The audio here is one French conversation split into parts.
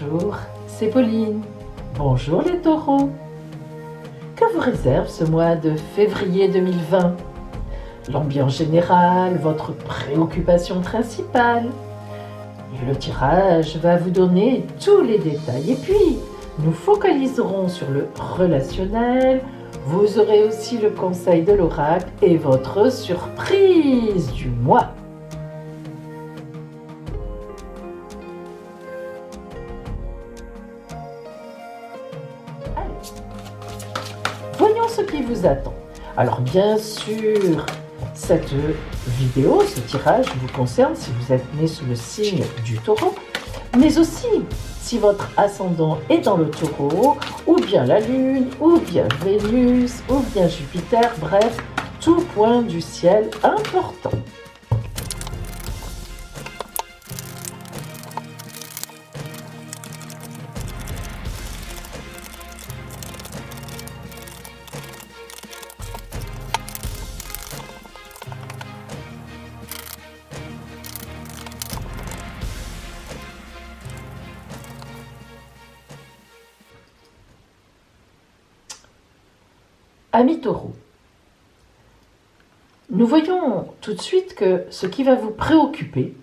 Bonjour, c'est Pauline. Bonjour les taureaux. Que vous réserve ce mois de février 2020? L'ambiance générale, votre préoccupation principale. Le tirage va vous donner tous les détails. Et puis, nous focaliserons sur le relationnel. Vous aurez aussi le conseil de l'oracle et votre surprise du mois. Voyons ce qui vous attend. Alors bien sûr, cette vidéo, ce tirage vous concerne si vous êtes né sous le signe du taureau, mais aussi si votre ascendant est dans le taureau, ou bien la lune, ou bien Vénus, ou bien Jupiter, bref, tout point du ciel important. Amis taureaux, nous voyons tout de suite que ce qui va vous préoccuper,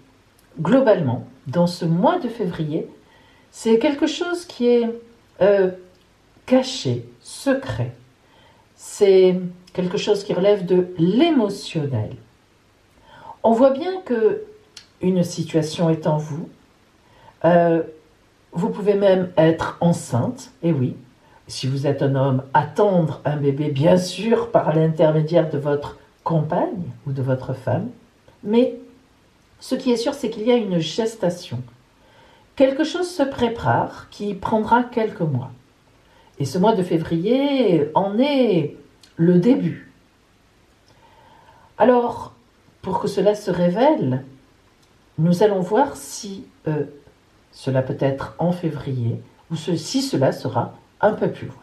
globalement, dans ce mois de février, c'est quelque chose qui est caché, secret. C'est quelque chose qui relève de l'émotionnel. On voit bien que une situation est en vous. Vous pouvez même être enceinte, et oui, si vous êtes un homme, attendre un bébé, bien sûr, par l'intermédiaire de votre compagne ou de votre femme. Mais ce qui est sûr, c'est qu'il y a une gestation. Quelque chose se prépare qui prendra quelques mois. Et ce mois de février en est le début. Alors, pour que cela se révèle, nous allons voir si cela peut être en février ou si cela sera un peu plus loin.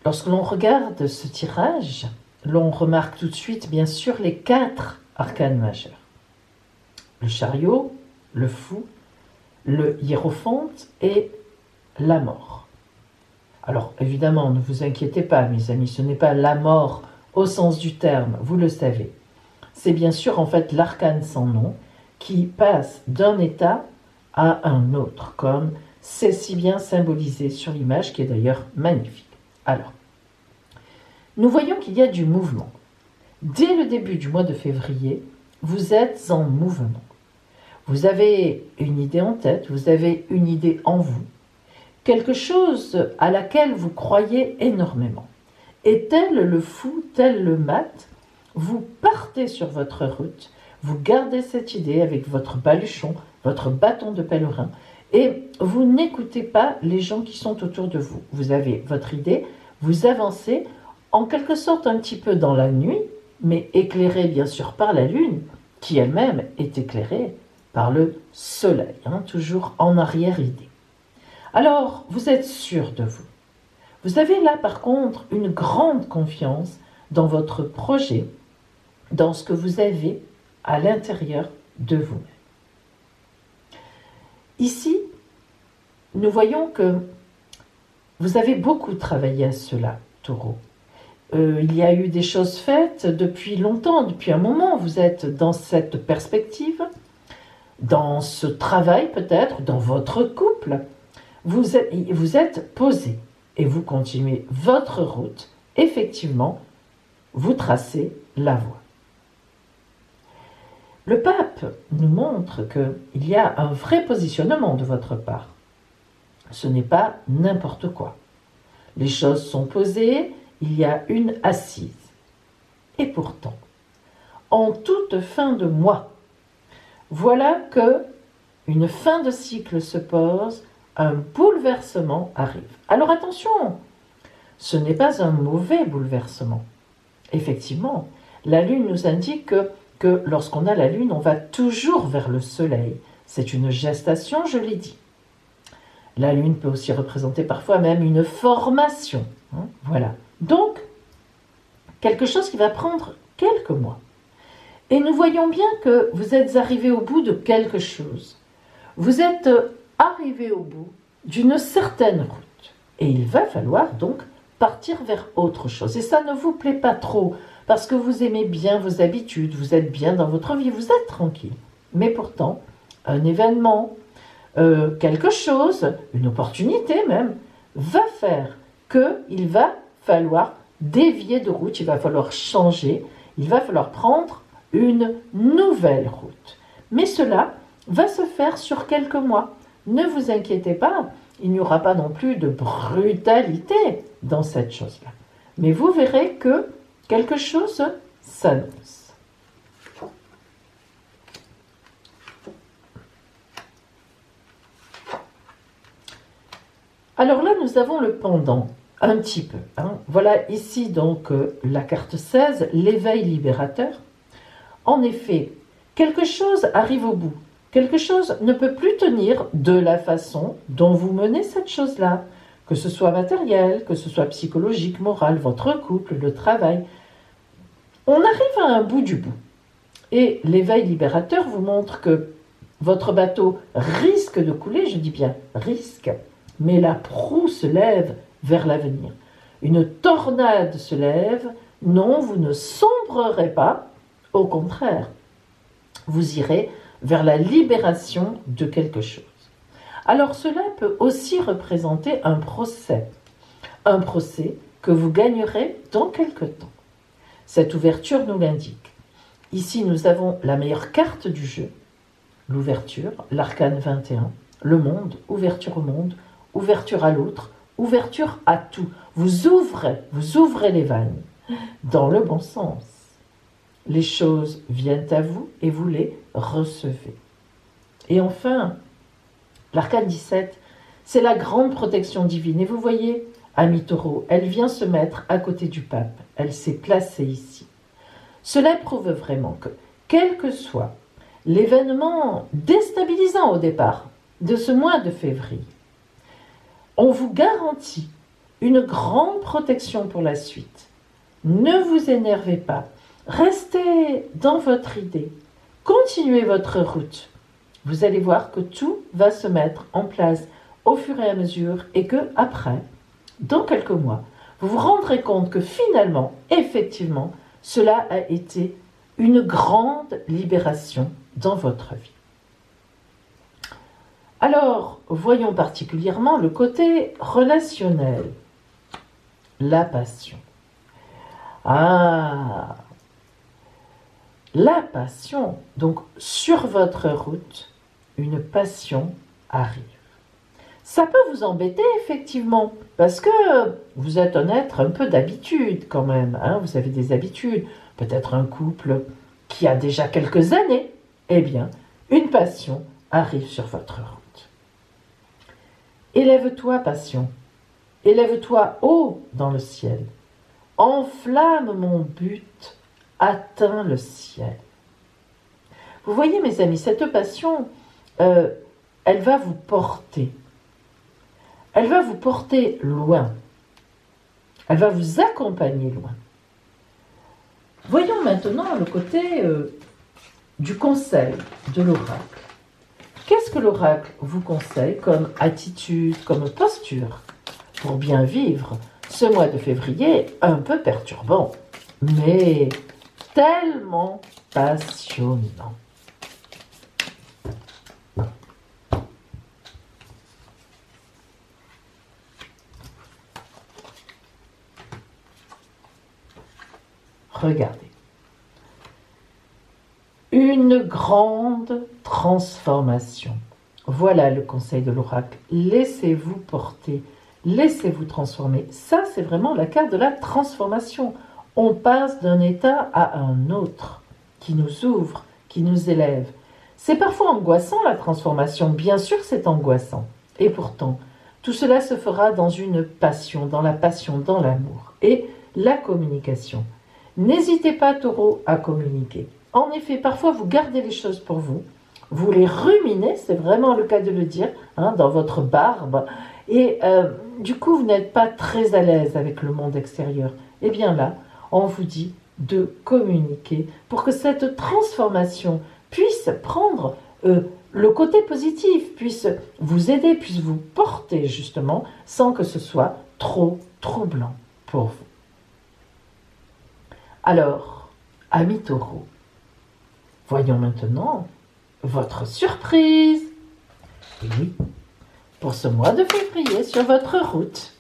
Lorsque l'on regarde ce tirage, l'on remarque tout de suite, bien sûr, les 4 arcanes majeurs. Le chariot, le fou, le hiérophante et la mort. Alors, évidemment, ne vous inquiétez pas, mes amis, ce n'est pas la mort au sens du terme, vous le savez. C'est bien sûr, en fait, l'arcane sans nom qui passe d'un état à un autre, comme c'est si bien symbolisé sur l'image, qui est d'ailleurs magnifique. Alors, nous voyons qu'il y a du mouvement. Dès le début du mois de février, vous êtes en mouvement. Vous avez une idée en tête, vous avez une idée en vous, quelque chose à laquelle vous croyez énormément. Et tel le fou, tel le mat, vous partez sur votre route, vous gardez cette idée avec votre baluchon, votre bâton de pèlerin, et vous n'écoutez pas les gens qui sont autour de vous. Vous avez votre idée, vous avancez, en quelque sorte un petit peu dans la nuit, mais éclairé bien sûr par la lune, qui elle-même est éclairée par le soleil, toujours en arrière-idée. Alors, vous êtes sûr de vous. Vous avez là par contre une grande confiance dans votre projet, dans ce que vous avez à l'intérieur de vous-même. Ici, nous voyons que vous avez beaucoup travaillé à cela, Taureau. Il y a eu des choses faites depuis longtemps, depuis un moment. Vous êtes dans cette perspective, dans ce travail peut-être, dans votre couple. Vous êtes posé et vous continuez votre route. Effectivement, vous tracez la voie. Le pape nous montre qu'il y a un vrai positionnement de votre part. Ce n'est pas n'importe quoi. Les choses sont posées, il y a une assise. Et pourtant, en toute fin de mois, voilà que une fin de cycle se pose, un bouleversement arrive. Alors attention, ce n'est pas un mauvais bouleversement. Effectivement, la Lune nous indique que lorsqu'on a la Lune, on va toujours vers le Soleil. C'est une gestation, je l'ai dit. La Lune peut aussi représenter parfois même une formation. Voilà. Donc, quelque chose qui va prendre quelques mois. Et nous voyons bien que vous êtes arrivé au bout de quelque chose. Vous êtes arrivé au bout d'une certaine route. Et il va falloir donc partir vers autre chose. Et ça ne vous plaît pas trop, parce que vous aimez bien vos habitudes, vous êtes bien dans votre vie, vous êtes tranquille. Mais pourtant, un événement, quelque chose, une opportunité même, va faire qu'il va falloir dévier de route, il va falloir changer, il va falloir prendre une nouvelle route. Mais cela va se faire sur quelques mois. Ne vous inquiétez pas, il n'y aura pas non plus de brutalité dans cette chose-là. Mais vous verrez que quelque chose s'annonce. Alors là, nous avons le pendant, un petit peu. Voilà ici donc la carte 16, l'éveil libérateur. En effet, quelque chose arrive au bout. Quelque chose ne peut plus tenir de la façon dont vous menez cette chose-là, que ce soit matériel, que ce soit psychologique, moral, votre couple, le travail. On arrive à un bout du bout. Et l'éveil libérateur vous montre que votre bateau risque de couler, je dis bien risque, mais la proue se lève vers l'avenir. Une tornade se lève, non, vous ne sombrerez pas, au contraire, vous irez vers la libération de quelque chose. Alors cela peut aussi représenter un procès que vous gagnerez dans quelque temps. Cette ouverture nous l'indique. Ici, nous avons la meilleure carte du jeu, l'ouverture, l'arcane 21, le monde, ouverture au monde, ouverture à l'autre, ouverture à tout. Vous ouvrez les vannes, dans le bon sens. Les choses viennent à vous et vous les recevez. Et enfin, l'arcane 17, c'est la grande protection divine. Et vous voyez, Ami Taureau, elle vient se mettre à côté du pape. Elle s'est placée ici. Cela prouve vraiment que, quel que soit l'événement déstabilisant au départ de ce mois de février, on vous garantit une grande protection pour la suite. Ne vous énervez pas. Restez dans votre idée. Continuez votre route. Vous allez voir que tout va se mettre en place au fur et à mesure et que après, dans quelques mois, vous vous rendrez compte que finalement, effectivement, cela a été une grande libération dans votre vie. Alors, voyons particulièrement le côté relationnel, la passion. Ah, la passion, donc sur votre route, une passion arrive. Ça peut vous embêter effectivement, parce que vous êtes un être un peu d'habitude quand même, vous avez des habitudes, peut-être un couple qui a déjà quelques années, eh bien, une passion arrive sur votre route. Élève-toi, passion, élève-toi haut dans le ciel, enflamme mon but, atteins le ciel. Vous voyez mes amis, cette passion, elle va vous porter. Elle va vous porter loin. Elle va vous accompagner loin. Voyons maintenant le côté du conseil de l'oracle. Qu'est-ce que l'oracle vous conseille comme attitude, comme posture pour bien vivre ce mois de février un peu perturbant, mais tellement passionnant? Regardez. Une grande transformation. Voilà le conseil de l'oracle. Laissez-vous porter, laissez-vous transformer. Ça, c'est vraiment la carte de la transformation. On passe d'un état à un autre, qui nous ouvre, qui nous élève. C'est parfois angoissant la transformation, bien sûr c'est angoissant. Et pourtant, Tout cela se fera dans une passion, dans la passion, dans l'amour. Et la communication. N'hésitez pas, Taureau, à communiquer. En effet, parfois vous gardez les choses pour vous, vous les ruminez, c'est vraiment le cas de le dire, hein, dans votre barbe, et du coup vous n'êtes pas très à l'aise avec le monde extérieur. Et bien là, on vous dit de communiquer pour que cette transformation puisse prendre le côté positif, puisse vous aider, puisse vous porter justement, sans que ce soit trop troublant pour vous. Alors, amis Taureau, voyons maintenant votre surprise. Et oui, pour ce mois de février sur votre route.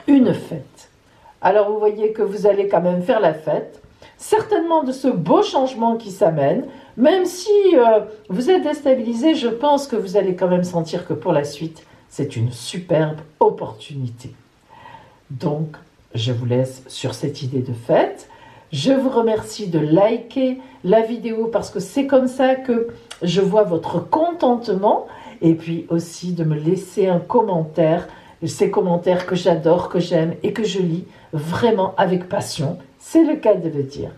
Une fête. Alors vous voyez que vous allez quand même faire la fête, certainement de ce beau changement qui s'amène, même si vous êtes déstabilisé, je pense que vous allez quand même sentir que pour la suite, c'est une superbe opportunité. Donc, je vous laisse sur cette idée de fête. Je vous remercie de liker la vidéo parce que c'est comme ça que je vois votre contentement et puis aussi de me laisser un commentaire, ces commentaires que j'adore, que j'aime et que je lis vraiment avec passion. C'est le cas de le dire.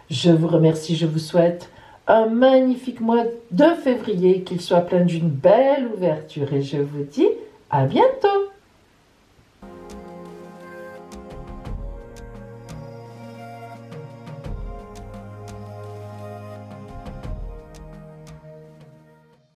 Je vous remercie, je vous souhaite un magnifique mois de février, qu'il soit plein d'une belle ouverture et je vous dis à bientôt.